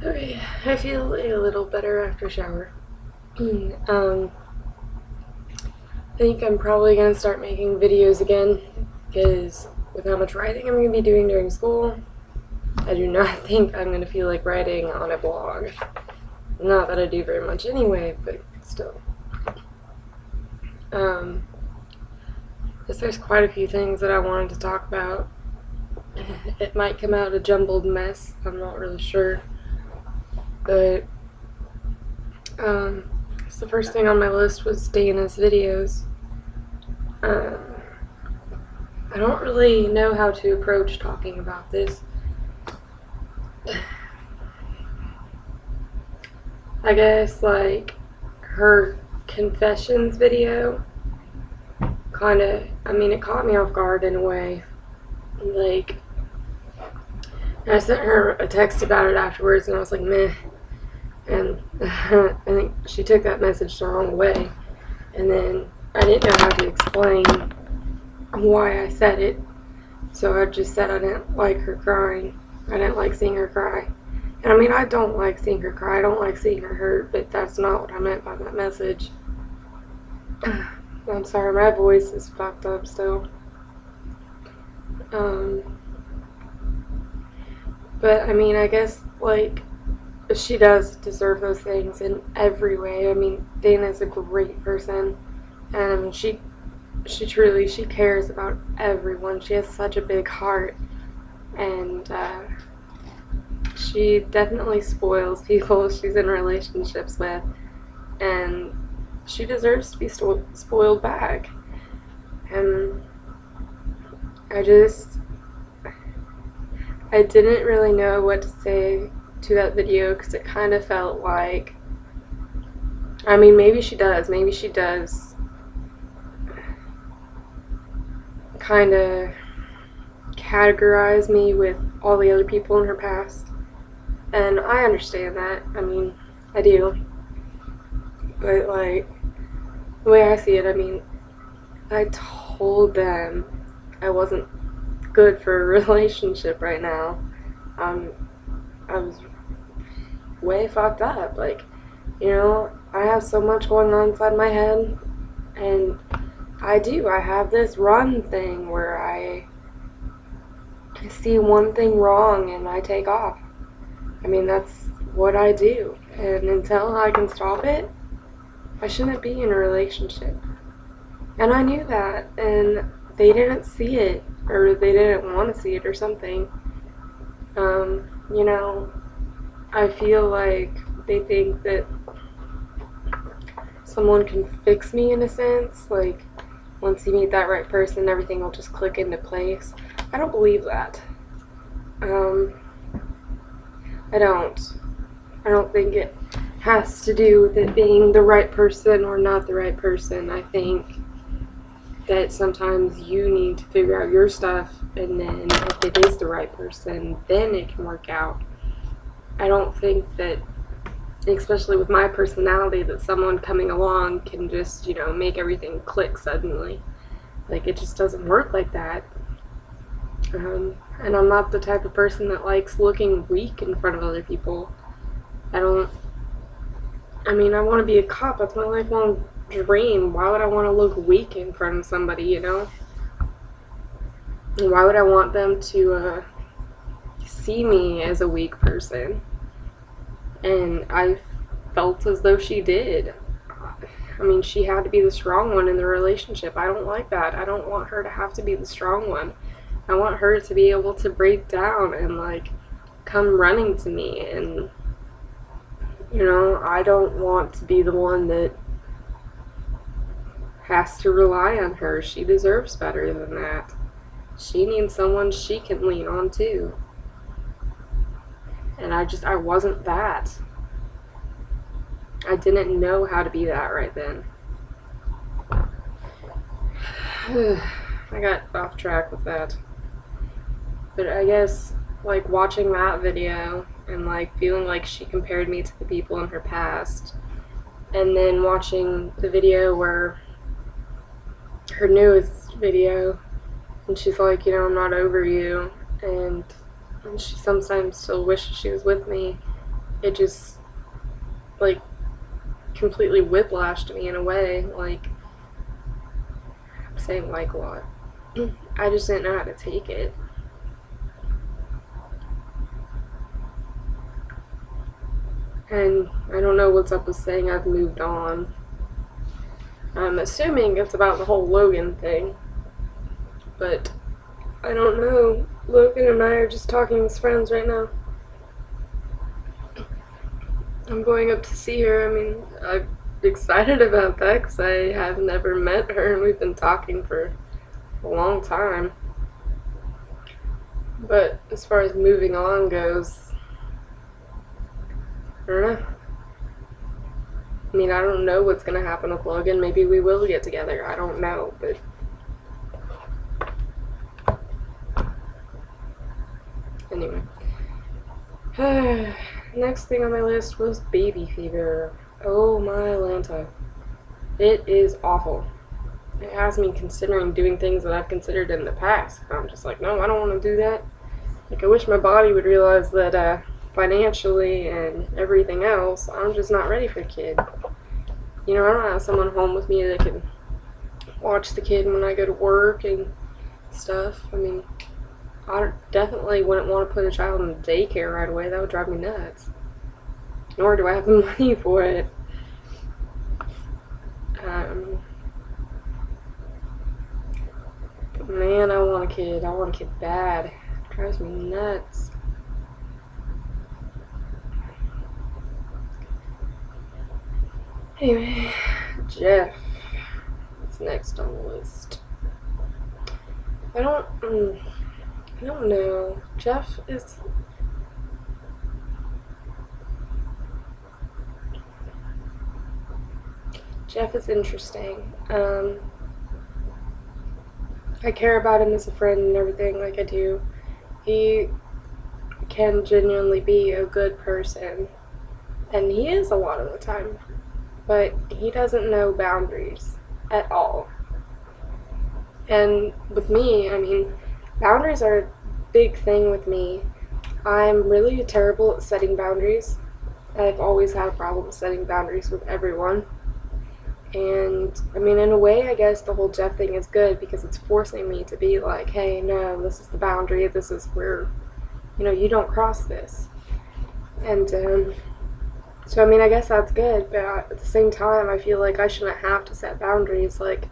Okay, I feel a little better after shower. I think I'm probably gonna start making videos again because with how much writing I'm gonna be doing during school, I do not think I'm gonna feel like writing on a blog. Not that I do very much anyway, but still. Um, there's quite a few things that I wanted to talk about. It might come out a jumbled mess. I'm not really sure, but so the first thing on my list was Dana's videos. Um, I don't really know how to approach talking about this. I guess, like, her confessions video kind of, it caught me off guard in a way. Like, I sent her a text about it afterwards, and I was like, meh. And I think she took that message the wrong way. And then I didn't know how to explain why I said it. So I just said I didn't like her crying. I didn't like seeing her cry. And I don't like seeing her cry. I don't like seeing her hurt, but that's not what I meant by that message. I'm sorry, my voice is fucked up still. But I guess, like, she does deserve those things in every way. Dana's a great person, and she truly, she cares about everyone. She has such a big heart, and she definitely spoils people she's in relationships with, and she deserves to be spoiled back. And I didn't really know what to say to that video because it kind of felt like, maybe she does kind of categorize me with all the other people in her past, and I understand that. I do, but, like, the way I see it, I told them I wasn't good for a relationship right now. I was way fucked up. Like, I have so much going on inside my head, and I have this run thing where I see one thing wrong and I take off. That's what I do, and until I can stop it, I shouldn't be in a relationship. And I knew that, and they didn't see it, or they didn't want to see it, or something. I feel like they think that someone can fix me in a sense. Like, once you meet that right person, everything will just click into place. I don't believe that. I don't think it has to do with it being the right person or not the right person. I think that sometimes you need to figure out your stuff, and then if it is the right person, then it can work out. I don't think that, especially with my personality, that someone coming along can just, make everything click suddenly. Like, it just doesn't work like that. And I'm not the type of person that likes looking weak in front of other people. I want to be a cop. That's my lifelong dream. Why would I want to look weak in front of somebody, And why would I want them to see me as a weak person? And I felt as though she did. She had to be the strong one in the relationship. I don't like that. I don't want her to have to be the strong one. I want her to be able to break down and, like, come running to me. And, I don't want to be the one that has to rely on her. She deserves better than that. She needs someone she can lean on too. And I wasn't that. I didn't know how to be that right then. I got off track with that. But I guess, like, watching that video and, like, feeling like she compared me to the people in her past, and then watching the video where her newest video, and she's like, I'm not over you, and she sometimes still wishes she was with me. it just, like, completely whiplashed me in a way. Like, I'm saying like a lot. I just didn't know how to take it. And I don't know what's up with saying I've moved on. I'm assuming it's about the whole Logan thing. But I don't know. Logan and I are just talking as friends right now. I'm going up to see her. I mean, I'm excited about that because I have never met her and we've been talking for a long time. But as far as moving on goes, I don't know. I mean, I don't know what's going to happen with Logan. Maybe we will get together. I don't know, but anyway. Next thing on my list was baby fever. Oh my Lanta. It is awful. It has me considering doing things that I've considered in the past. I'm just like, no, I don't want to do that. Like, I wish my body would realize that financially and everything else, I'm just not ready for a kid. You know, I don't have someone home with me that can watch the kid when I go to work and stuff. I mean, I definitely wouldn't want to put a child in daycare right away. That would drive me nuts. Nor do I have the money for it. But man, I want a kid. I want a kid bad. It drives me nuts. Anyway, Jeff. What's next on the list? I don't know. Jeff is interesting. I care about him as a friend and everything, like I do. He can genuinely be a good person, and he is a lot of the time, but he doesn't know boundaries at all. And with me, I mean, boundaries are a big thing with me. I'm really terrible at setting boundaries. I've always had a problem setting boundaries with everyone. And, I mean, in a way, I guess the whole Jeff thing is good because it's forcing me to be like, hey, no, this is the boundary, this is where, you know, you don't cross this. And, so, I mean, I guess that's good, but at the same time, I feel like I shouldn't have to set boundaries, like,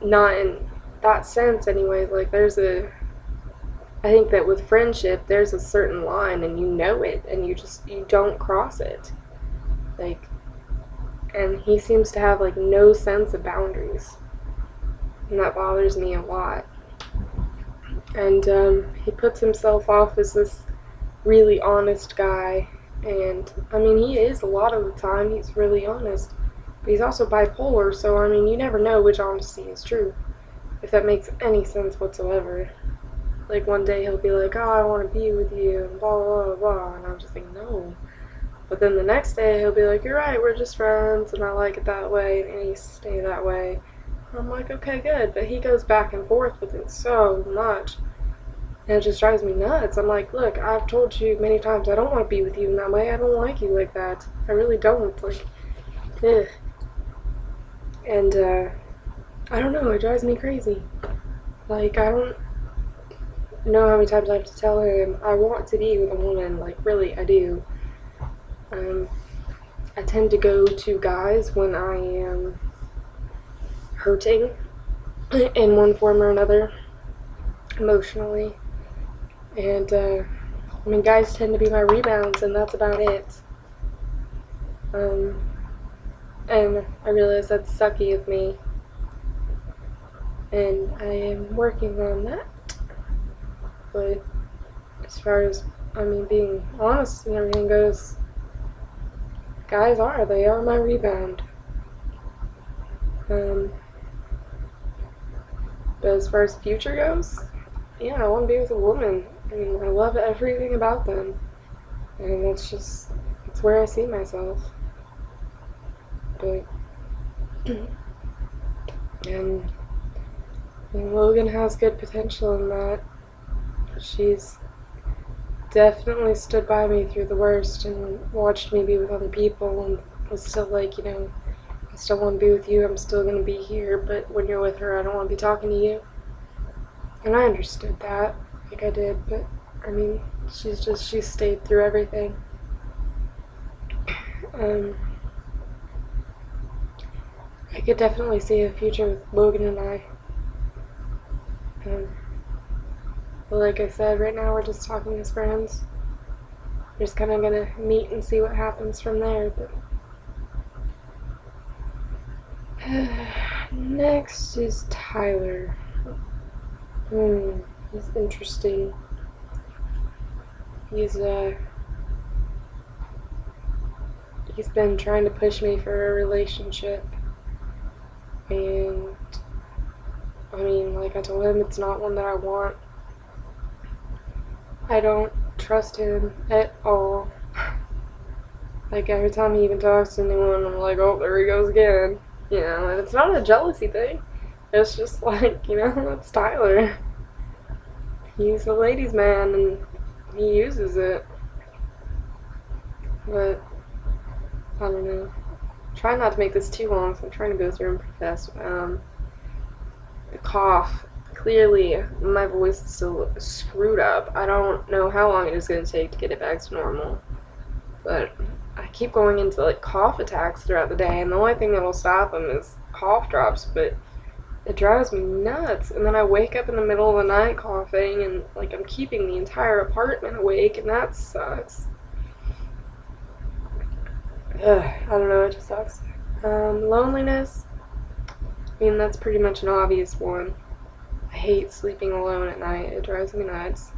not in that sense anyway. Like, I think that with friendship, there's a certain line, and you know it, and you don't cross it. Like, and he seems to have, like, no sense of boundaries. And that bothers me a lot. And, he puts himself off as this really honest guy. And, I mean, he is a lot of the time. He's really honest. But he's also bipolar, so, I mean, you never know which honesty is true. If that makes any sense whatsoever. Like, one day he'll be like, oh, I want to be with you, and blah, blah, blah, blah. And I'm just like, no. But then the next day he'll be like, you're right, we're just friends, and I like it that way, and it needs to stay that way. And I'm like, okay, good. But he goes back and forth with it so much. And it just drives me nuts. I'm like, look, I've told you many times I don't want to be with you in that way. I don't like you like that. I really don't. Like, ugh. And, I don't know, it drives me crazy. Like, I don't know how many times I have to tell him I want to be with a woman. Like, really, I do. I tend to go to guys when I am hurting in one form or another, emotionally. And, I mean, guys tend to be my rebounds, and that's about it. And I realize that's sucky of me. And I am working on that. But as far as, I mean, being honest and everything goes, guys they are my rebound. But as far as the future goes, yeah, I want to be with a woman. I mean, I love everything about them. And it's where I see myself. But, and Logan has good potential in that. She's definitely stood by me through the worst and watched me be with other people and was still like, you know, I still want to be with you, I'm still going to be here, but when you're with her, I don't want to be talking to you. And I understood that, like I did, but I mean, she stayed through everything. I could definitely see a future with Logan and I. But like I said, right now we're just talking as friends. We're just kind of gonna meet and see what happens from there. But next is Tyler. He's interesting. He's been trying to push me for a relationship, and I mean, like I told him, it's not one that I want. I don't trust him at all. Like every time he even talks to anyone, I'm like, oh, there he goes again. You know, and it's not a jealousy thing. It's just like, you know, that's Tyler. He's a ladies' man and he uses it. But, I don't know. Try not to make this too long, so I'm trying to go through and profess. The cough. Clearly, my voice is still screwed up. I don't know how long it is going to take to get it back to normal. But I keep going into like cough attacks throughout the day, and the only thing that will stop them is cough drops, but it drives me nuts. And then I wake up in the middle of the night coughing, and like I'm keeping the entire apartment awake, and that sucks. I don't know, it just sucks. Loneliness. I mean, that's pretty much an obvious one. I hate sleeping alone at night. It drives me nuts.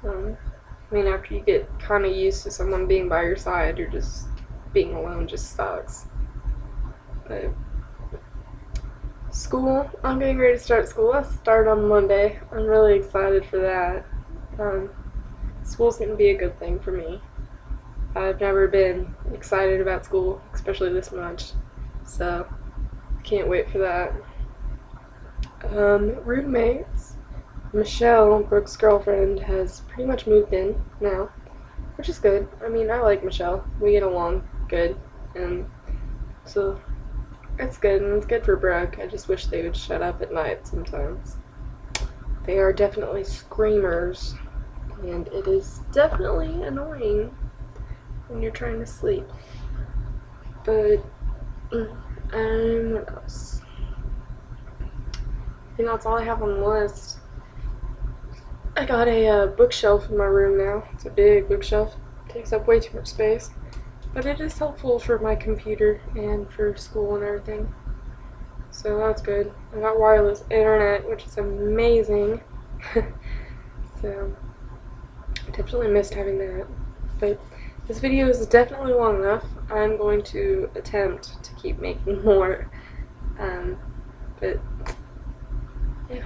I mean, after you get kind of used to someone being by your side, you're just being alone just sucks. But school, I'm getting ready to start school. I start on Monday. I'm really excited for that. School's going to be a good thing for me. I've never been excited about school, especially this much. So, can't wait for that. Roommates. Michelle, Brooke's girlfriend, has pretty much moved in now, which is good. I mean, I like Michelle. We get along good, and so it's good, and it's good for Brooke. I just wish they would shut up at night sometimes. They are definitely screamers, and it is definitely annoying when you're trying to sleep. But, what else? I think that's all I have on the list. I got a bookshelf in my room now. It's a big bookshelf. It takes up way too much space. But it is helpful for my computer and for school and everything. So that's good. I got wireless internet, which is amazing. So I definitely missed having that. But this video is definitely long enough. I'm going to attempt to keep making more. But yeah.